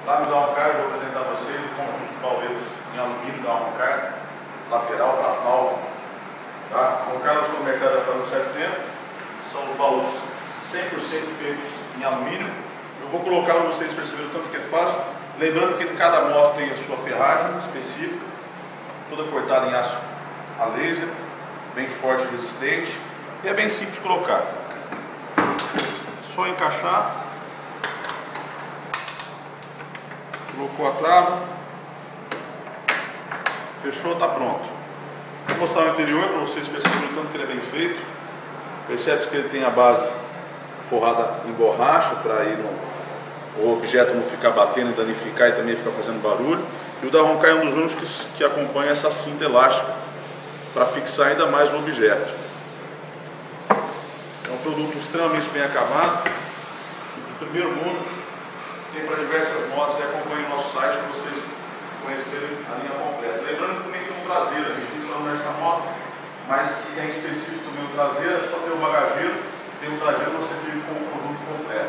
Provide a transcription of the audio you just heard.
Lá no Arrancar eu vou apresentar a vocês o conjunto de pauleiros em alumínio da Arrancar, lateral para falda. Tá? Arrancar no supermercado há um certo tempo, são os baús 100% feitos em alumínio. Eu vou colocar para vocês perceberem o tanto que é fácil. Lembrando que cada moto tem a sua ferragem específica, toda cortada em aço a laser, bem forte e resistente, e é bem simples de colocar. Só encaixar, colocou a trava, fechou, está pronto. Vou mostrar o interior para vocês perceberem o tanto que ele é bem feito. Percebe-se que ele tem a base forrada em borracha para o objeto não ficar batendo e danificar e também ficar fazendo barulho. E o da Arrancar é um dos únicos que acompanha essa cinta elástica para fixar ainda mais o objeto. É um produto extremamente bem acabado, do primeiro mundo, tem para diversas motos, e acompanhe o nosso site para vocês conhecerem a linha completa. Lembrando que também tem um traseiro, a gente está nessa moto, mas que tem específico também o traseiro, só tem o bagageiro, tem o traseiro, você fica com o conjunto completo.